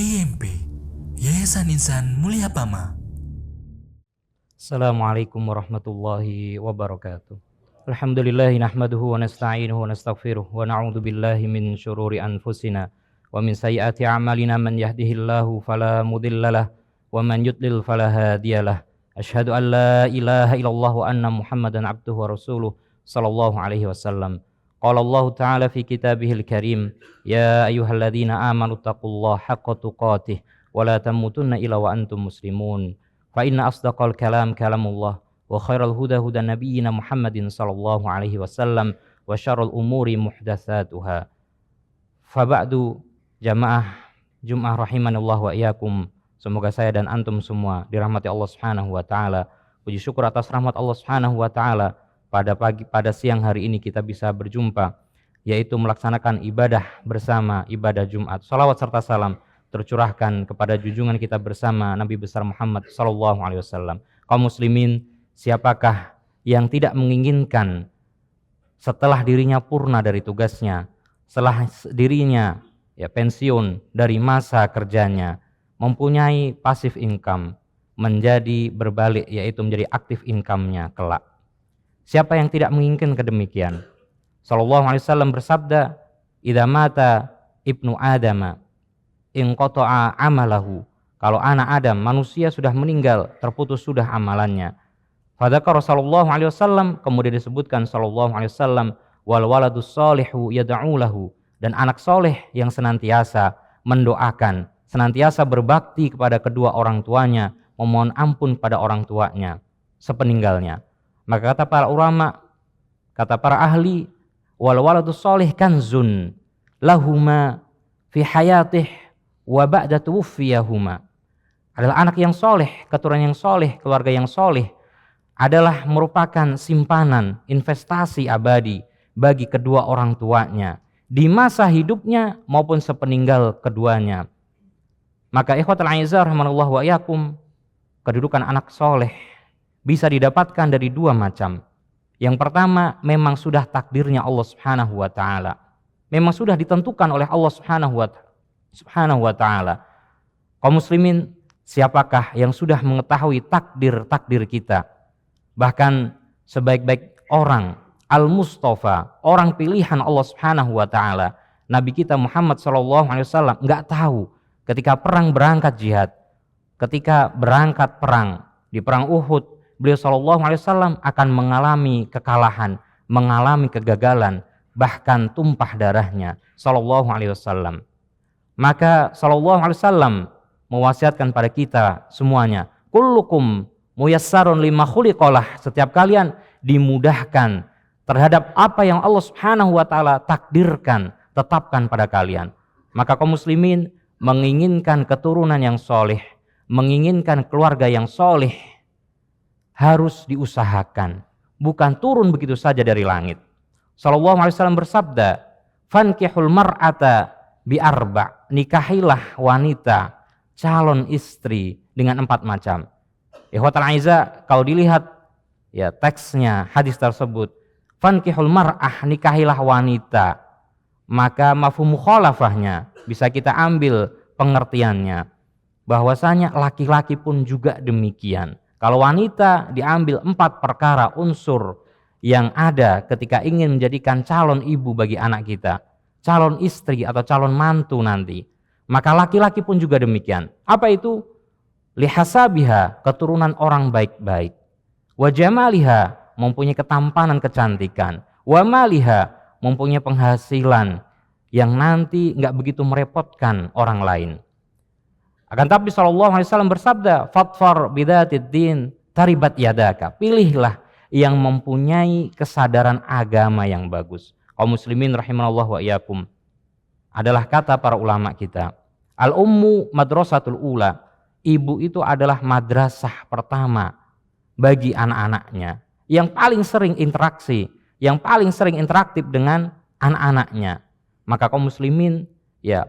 YIMP, Yayasan Insan Mulia Pama. Assalamualaikum warahmatullahi wabarakatuh. Alhamdulillahi nahmaduhu wa nasta'inuhu wa nastaghfiruh wa na'udzu billahi min syururi anfusina wa min sayyiati a'malina man yahdihillahu fala mudhillalah wa man yudlil fala hadiyalah. Asyhadu an la ilaha illallah wa anna Muhammadan abduhu wa rasuluh sallallahu alaihi wasallam. Qala Allah ta'ala fi kitabihil karim, ya ayyuhalladzina amanu taqullaha haqqa tuqatih wa la tamutunna illa wa antum muslimun. Fa inna asdaqal kalam kalamullah wa khairal huda huda nabiyyina Muhammadin sallallahu alaihi wasallam wa syarrul umuri muhdatsatuha. Fa ba'du, jamaah Jum'ah rahimanallah wa iyyakum. Semoga saya dan antum semua dirahmati Allah Subhanahu wa taala. Puji syukur atas rahmat Allah Subhanahu wa taala pada siang hari ini kita bisa berjumpa, yaitu melaksanakan ibadah bersama, ibadah Jumat. Salawat serta salam tercurahkan kepada junjungan kita bersama Nabi besar Muhammad sallallahu alaihi wasallam. Kaum muslimin, siapakah yang tidak menginginkan setelah dirinya purna dari tugasnya, setelah dirinya pensiun dari masa kerjanya, mempunyai passive income, menjadi berbalik, yaitu menjadi aktif income-nya kelak. Siapa yang tidak menginginkan kedemikian? Sallallahu alaihi wasallam bersabda, "Idza mata ibnu Adama inqata'a amalahu." Kalau anak Adam, manusia sudah meninggal, terputus sudah amalannya. Fadzakara sallallahu alaihi wasallam, kemudian disebutkan sallallahu alaihi wasallam, wal waladus shalihu yad'u lahu, dan anak soleh yang senantiasa mendoakan, senantiasa berbakti kepada kedua orang tuanya, memohon ampun pada orang tuanya sepeninggalnya. Maka kata para ulama, kata para ahli, wal waladus sholih kanzun lahuma fi hayatih wa ba'da tuwfiyahuma. Adalah anak yang soleh, keturunan yang soleh, keluarga yang soleh, adalah merupakan simpanan, investasi abadi bagi kedua orang tuanya di masa hidupnya maupun sepeninggal keduanya. Maka ikhwatul aizah rahimanallah wa iyyakum, kedudukan anak soleh bisa didapatkan dari dua macam. Yang pertama, memang sudah takdirnya Allah Subhanahu wa taala. Memang sudah ditentukan oleh Allah Subhanahu wa taala. Kaum muslimin, siapakah yang sudah mengetahui takdir kita? Bahkan sebaik-baik orang, Al-Mustafa, orang pilihan Allah Subhanahu wa taala, Nabi kita Muhammad sallallahu alaihi wasallam enggak tahu ketika perang berangkat jihad, ketika berangkat perang di perang Uhud, beliau sallallahu alaihi wasallam akan mengalami kekalahan, mengalami kegagalan, bahkan tumpah darahnya sallallahu alaihi wasallam. Maka sallallahu alaihi wasallam mewasiatkan pada kita semuanya, kullukum muyassarun lima khuliqalah, setiap kalian dimudahkan terhadap apa yang Allah Subhanahu wa taala takdirkan, tetapkan pada kalian. Maka kaum muslimin menginginkan keturunan yang soleh, menginginkan keluarga yang soleh, harus diusahakan, bukan turun begitu saja dari langit. Sallallahu alaihi wasallam bersabda, fankihul mar'ata bi'arba, nikahilah wanita, calon istri dengan 4 macam. Ikhwatal aizah, kalau dilihat teksnya hadis tersebut, fankihul mar'ah, nikahilah wanita, maka mafhum mukhalafahnya bisa kita ambil pengertiannya bahwasanya laki-laki pun juga demikian. Kalau wanita diambil 4 perkara unsur yang ada ketika ingin menjadikan calon ibu bagi anak kita, calon istri atau calon mantu nanti, maka laki-laki pun juga demikian. Apa itu? Lihasabiha, keturunan orang baik-baik. Wa jamaliha, mempunyai ketampanan kecantikan. Wa maliha, mempunyai penghasilan yang nanti nggak begitu merepotkan orang lain. Akan tapi sallallahu alaihi wasallam bersabda, fatfar bidatid din taribat yadaka, pilihlah yang mempunyai kesadaran agama yang bagus. Kaum muslimin rahimanallah wa iyyakum, adalah kata para ulama kita, al ummu madrasatul ula, ibu itu adalah madrasah pertama bagi anak-anaknya, yang paling sering interaksi, yang paling sering interaktif dengan anak-anaknya. Maka kaum muslimin,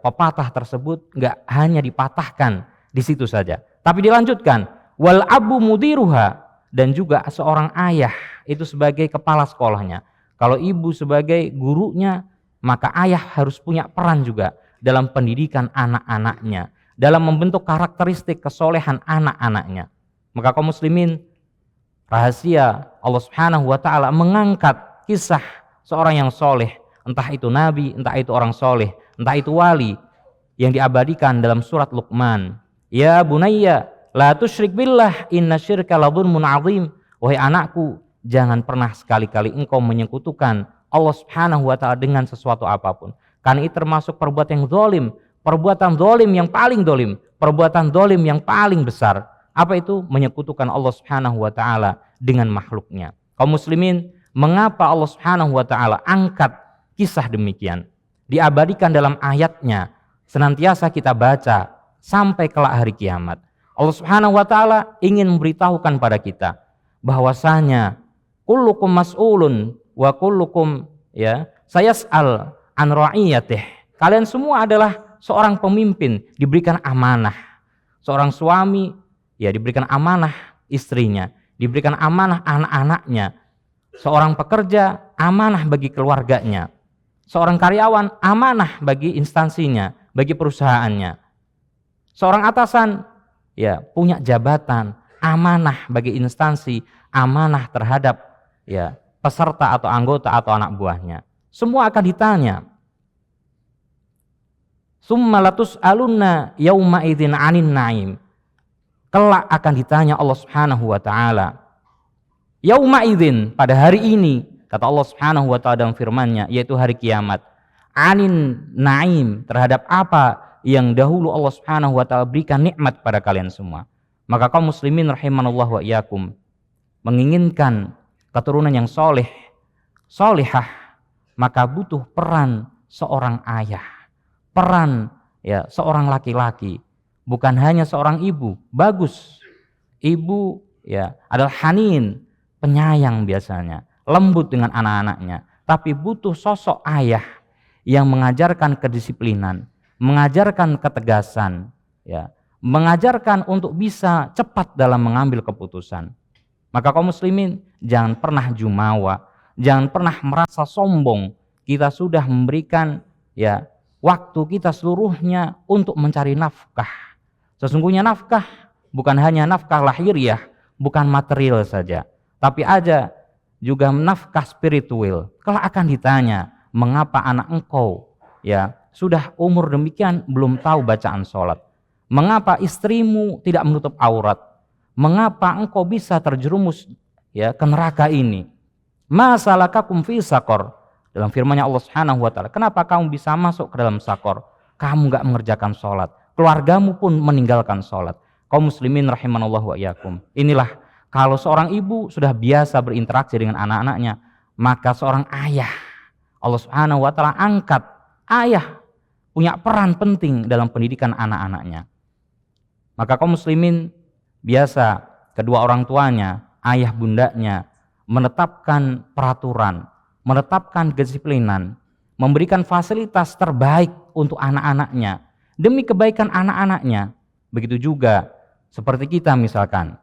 pepatah tersebut nggak hanya dipatahkan di situ saja, tapi dilanjutkan, wal abu mudiruha, dan juga seorang ayah itu sebagai kepala sekolahnya. Kalau ibu sebagai gurunya, maka ayah harus punya peran juga dalam pendidikan anak-anaknya, dalam membentuk karakteristik kesolehan anak-anaknya. Maka kaum muslimin, rahasia Allah Subhanahu wa taala mengangkat kisah seorang yang soleh, entah itu nabi, entah itu orang soleh, entah itu wali, yang diabadikan dalam surat Luqman. Ya bunayya la tusyrik billah inna syirka la dzulmun adzim. Wahai anakku, jangan pernah sekali-kali engkau menyekutukan Allah Subhanahu wa taala dengan sesuatu apapun. Karena itu termasuk perbuatan yang zalim, perbuatan zalim yang paling zalim, perbuatan zalim yang paling besar. Apa itu? Menyekutukan Allah Subhanahu wa taala dengan makhluknya. Kaum muslimin, mengapa Allah Subhanahu wa taala angkat kisah demikian? Diabadikan dalam ayatnya, senantiasa kita baca sampai kelak hari kiamat. Allah Subhanahu wa taala ingin memberitahukan pada kita bahwasanya kullukum mas'ulun wa kullukum sayas'al an ra'iyatih. Kalian semua adalah seorang pemimpin, diberikan amanah. Seorang suami diberikan amanah istrinya, diberikan amanah anak-anaknya. Seorang pekerja amanah bagi keluarganya. Seorang karyawan amanah bagi instansinya, bagi perusahaannya. Seorang atasan punya jabatan, amanah bagi instansi, amanah terhadap peserta atau anggota atau anak buahnya. Semua akan ditanya. Summa latus'alunna yauma idzin 'anin na'im. Kelak akan ditanya Allah Subhanahu wa taala. Yauma idzin, pada hari ini, kata Allah Subhanahu wa taala dalam firman-Nya, yaitu hari kiamat. 'Anin na'im, terhadap apa yang dahulu Allah Subhanahu wa taala berikan nikmat pada kalian semua. Maka kaum muslimin rahimanallahu wa iyyakum, menginginkan keturunan yang soleh, solihah, maka butuh peran seorang ayah, peran seorang laki-laki, bukan hanya seorang ibu. Bagus, ibu adalah hanin, penyayang biasanya, lembut dengan anak-anaknya, tapi butuh sosok ayah yang mengajarkan kedisiplinan, mengajarkan ketegasan, mengajarkan untuk bisa cepat dalam mengambil keputusan. Maka kaum muslimin, jangan pernah jumawa, jangan pernah merasa sombong. Kita sudah memberikan waktu kita seluruhnya untuk mencari nafkah. Sesungguhnya nafkah bukan hanya nafkah lahiriah, bukan material saja, tapi ada juga nafkah spiritual. Kelak akan ditanya, mengapa anak engkau sudah umur demikian belum tahu bacaan sholat? Mengapa istrimu tidak menutup aurat? Mengapa engkau bisa terjerumus ke neraka ini? Ma salakakum fi saqar. Dalam firman-Nya Allah Subhanahu wa taala, kenapa kamu bisa masuk ke dalam sakor? Kamu enggak mengerjakan sholat, keluargamu pun meninggalkan sholat. Kaum muslimin rahimanallahu wa iyyakum. Inilah kalau seorang ibu sudah biasa berinteraksi dengan anak-anaknya, maka seorang ayah, Allah Subhanahu wa taala angkat ayah punya peran penting dalam pendidikan anak-anaknya. Maka kaum muslimin, biasa kedua orang tuanya, ayah bundanya menetapkan peraturan, menetapkan kedisiplinan, memberikan fasilitas terbaik untuk anak-anaknya demi kebaikan anak-anaknya. Begitu juga seperti kita misalkan,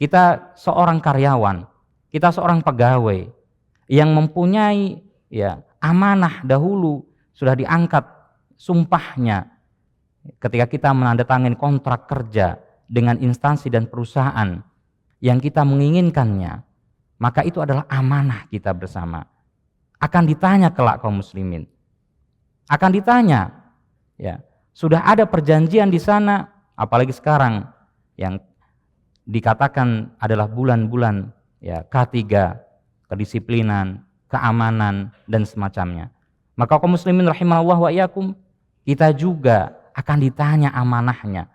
kita seorang karyawan, kita seorang pegawai yang mempunyai amanah dahulu sudah diangkat sumpahnya ketika kita menandatangani kontrak kerja dengan instansi dan perusahaan yang kita menginginkannya, maka itu adalah amanah kita bersama. Akan ditanya kelak kaum muslimin. Akan ditanya, sudah ada perjanjian di sana, apalagi sekarang yang dikatakan adalah bulan-bulan K3, kedisiplinan, keamanan dan semacamnya. Maka kaum muslimin rahimallahu wa iyyakum, kita juga akan ditanya amanahnya.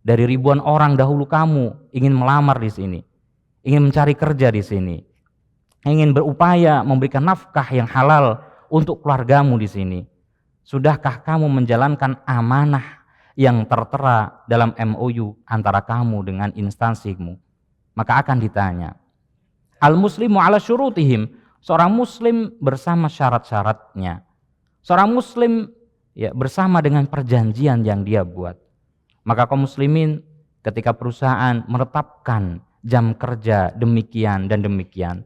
Dari ribuan orang dahulu kamu ingin melamar di sini, ingin mencari kerja di sini, ingin berupaya memberikan nafkah yang halal untuk keluargamu di sini. Sudahkah kamu menjalankan amanah yang tertera dalam MOU antara kamu dengan instansimu? Maka akan ditanya. Al-muslimu ala syurutihim, seorang muslim bersama syarat-syaratnya. Seorang muslim bersama dengan perjanjian yang dia buat. Maka kaum muslimin, ketika perusahaan menetapkan jam kerja demikian dan demikian,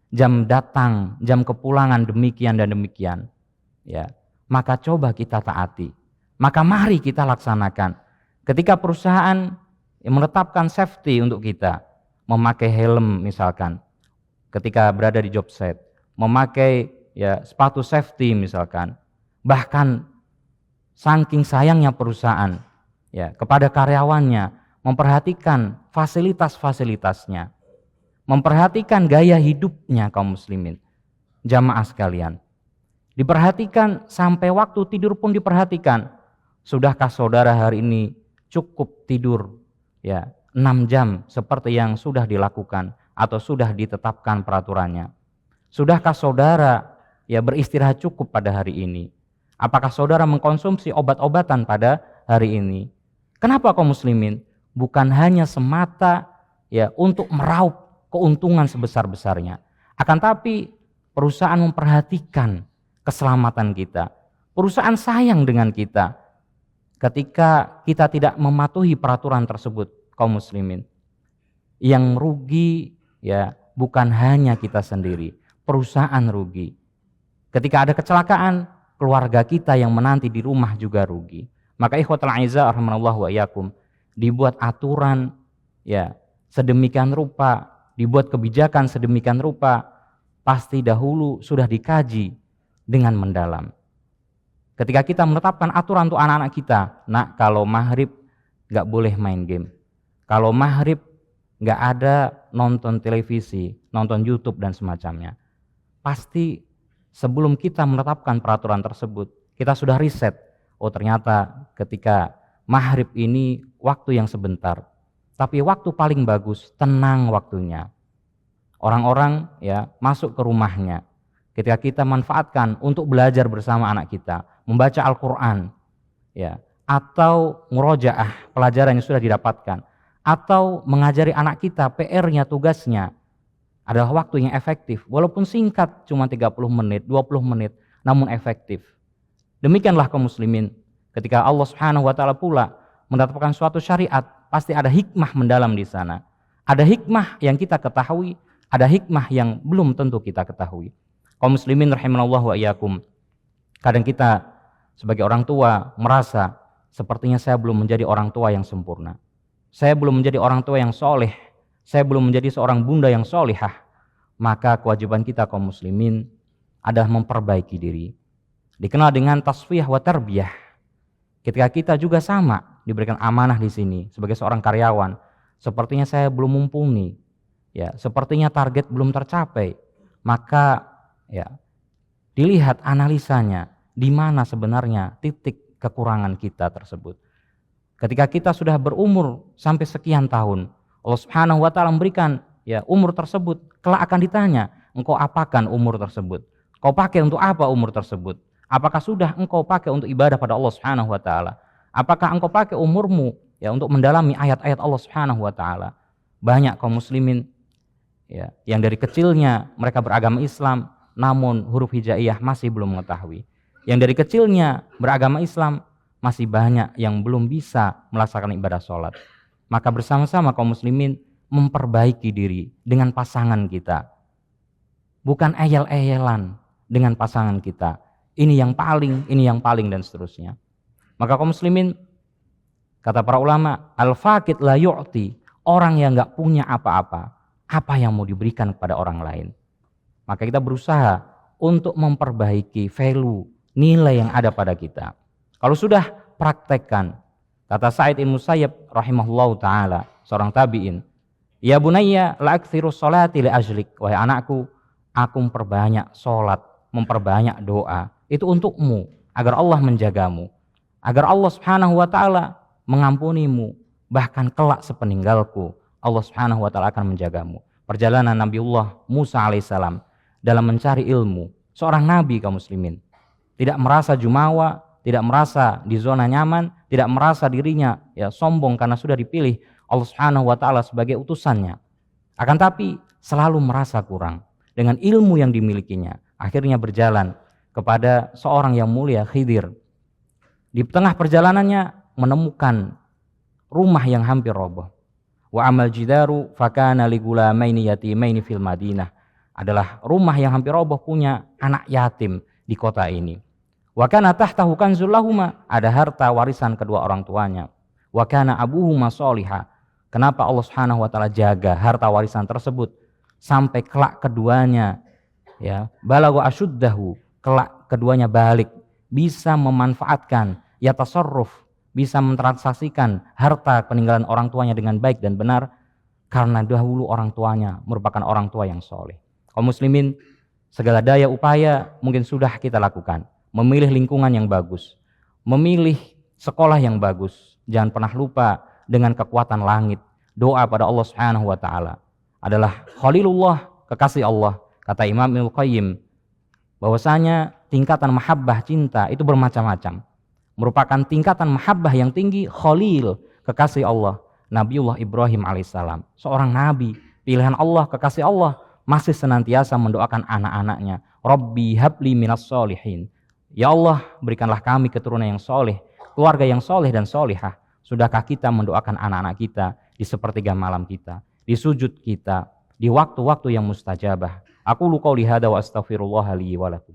jam datang, jam kepulangan demikian dan demikian, maka coba kita taati. Maka mari kita laksanakan. Ketika perusahaan menetapkan safety untuk kita, memakai helm misalkan, ketika berada di job site, memakai sepatu safety misalkan, bahkan saking sayangnya perusahaan kepada karyawannya, memperhatikan fasilitas-fasilitasnya, memperhatikan gaya hidupnya kaum muslimin, jamaah sekalian. Diperhatikan sampai waktu tidur pun diperhatikan. Sudahkah saudara hari ini cukup tidur 6 jam seperti yang sudah dilakukan atau sudah ditetapkan peraturannya? Sudahkah saudara beristirahat cukup pada hari ini? Apakah saudara mengkonsumsi obat-obatan pada hari ini? Kenapa kaum muslimin? Bukan hanya semata untuk meraup keuntungan sebesar-besarnya, akan tapi perusahaan memperhatikan keselamatan kita. Perusahaan sayang dengan kita ketika kita tidak mematuhi peraturan tersebut, kaum muslimin. Yang rugi bukan hanya kita sendiri, perusahaan rugi. Ketika ada kecelakaan, keluarga kita yang menanti di rumah juga rugi. Maka ikhwatul aizah rahimanallahu wa iyyakum, dibuat aturan sedemikian rupa, dibuat kebijakan sedemikian rupa, pasti dahulu sudah dikaji dengan mendalam. Ketika kita menetapkan aturan untuk anak-anak kita, nak, kalau maghrib gak boleh main game, kalau maghrib gak ada nonton televisi, nonton YouTube dan semacamnya. Pasti sebelum kita menetapkan peraturan tersebut, kita sudah riset, oh ternyata ketika maghrib ini waktu yang sebentar, tapi waktu paling bagus, tenang waktunya. Orang-orang masuk ke rumahnya, ketika kita manfaatkan untuk belajar bersama anak kita, membaca Al-Quran, atau murojaah pelajaran yang sudah didapatkan, atau mengajari anak kita PR-nya, tugasnya, adalah waktu yang efektif, walaupun singkat, cuma 30 menit, 20 menit, namun efektif. Demikianlah kaum muslimin, ketika Allah Subhanahu wa taala pula menetapkan suatu syariat, pasti ada hikmah mendalam di sana. Ada hikmah yang kita ketahui, ada hikmah yang belum tentu kita ketahui. Kaum muslimin rahimanallahu wa iyyakum, kadang kita sebagai orang tua merasa sepertinya saya belum menjadi orang tua yang sempurna. Saya belum menjadi orang tua yang soleh. Saya belum menjadi seorang bunda yang solihah. Maka kewajiban kita kaum muslimin adalah memperbaiki diri. Dikenal dengan tasfiyah wa tarbiyah. Ketika kita juga sama diberikan amanah di sini sebagai seorang karyawan, sepertinya saya belum mumpuni, sepertinya target belum tercapai, maka dilihat analisanya di mana sebenarnya titik kekurangan kita tersebut. Ketika kita sudah berumur sampai sekian tahun, Allah Subhanahu wa taala memberikan umur tersebut, kelak akan ditanya, engkau apakan umur tersebut? Kau pakai untuk apa umur tersebut? Apakah sudah engkau pakai untuk ibadah pada Allah Subhanahu wa taala? Apakah engkau pakai umurmu untuk mendalami ayat-ayat Allah Subhanahu wa taala? Banyak kaum muslimin yang dari kecilnya mereka beragama Islam, namun huruf hijaiyah masih belum mengetahui. Yang dari kecilnya beragama Islam, masih banyak yang belum bisa melaksanakan ibadah sholat. Maka bersama-sama kaum muslimin memperbaiki diri dengan pasangan kita. Bukan eyel-eyelan dengan pasangan kita. Ini yang paling dan seterusnya. Maka kaum muslimin, kata para ulama, al-faqid la yu'ti, orang yang gak punya apa-apa, apa yang mau diberikan kepada orang lain? Maka kita berusaha untuk memperbaiki value, nilai yang ada pada kita. Kalau sudah praktekkan, kata Sa'id bin Musayyab rahimahullahu ta'ala, seorang tabi'in, ya bunayya la aktsiru sholati li ajlik, wahai anakku, aku memperbanyak sholat, memperbanyak doa, itu untukmu, agar Allah menjagamu, agar Allah Subhanahu wa ta'ala mengampunimu, bahkan kelak sepeninggalku Allah Subhanahu wa ta'ala akan menjagamu. Perjalanan Nabiullah Musa alaihissalam dalam mencari ilmu, seorang nabi kaum muslimin, tidak merasa jumawa, tidak merasa di zona nyaman, tidak merasa dirinya sombong karena sudah dipilih Allah Subhanahu wa taala sebagai utusannya. Akan tapi selalu merasa kurang dengan ilmu yang dimilikinya. Akhirnya berjalan kepada seorang yang mulia, Khidir. Di tengah perjalanannya menemukan rumah yang hampir roboh. Wa amal jidaru fakana li gulamaini yatimaini fil Madinah, adalah rumah yang hampir roboh punya anak yatim di kota ini. Wa kana tahtahu kanzul lahuma, ada harta warisan kedua orang tuanya. Wa kana abuhuma sholiha. Kenapa Allah Subhanahu wa taala jaga harta warisan tersebut sampai kelak keduanya ya, balagha asyuddahu, kelak keduanya balik, bisa memanfaatkan, ya tasarruf, bisa mentransaksikan harta peninggalan orang tuanya dengan baik dan benar, karena dahulu orang tuanya merupakan orang tua yang soleh. Kaum muslimin, segala daya upaya mungkin sudah kita lakukan, memilih lingkungan yang bagus, memilih sekolah yang bagus. Jangan pernah lupa dengan kekuatan langit, doa pada Allah Subhanahu wa taala adalah Khalilullah, kekasih Allah. Kata Imam Ibnu Qayyim bahwasanya tingkatan mahabbah cinta itu bermacam-macam. Merupakan tingkatan mahabbah yang tinggi Khalil, kekasih Allah, Nabiullah Ibrahim alaihissalam, seorang nabi, pilihan Allah, kekasih Allah, masih senantiasa mendoakan anak-anaknya, Rabbi habli minas solihin. Ya Allah, berikanlah kami keturunan yang soleh, keluarga yang soleh dan solihah. Sudahkah kita mendoakan anak-anak kita di sepertiga malam kita, di sujud kita, di waktu-waktu yang mustajabah? Aku qouli hada wa astaghfirullah li wa lakum.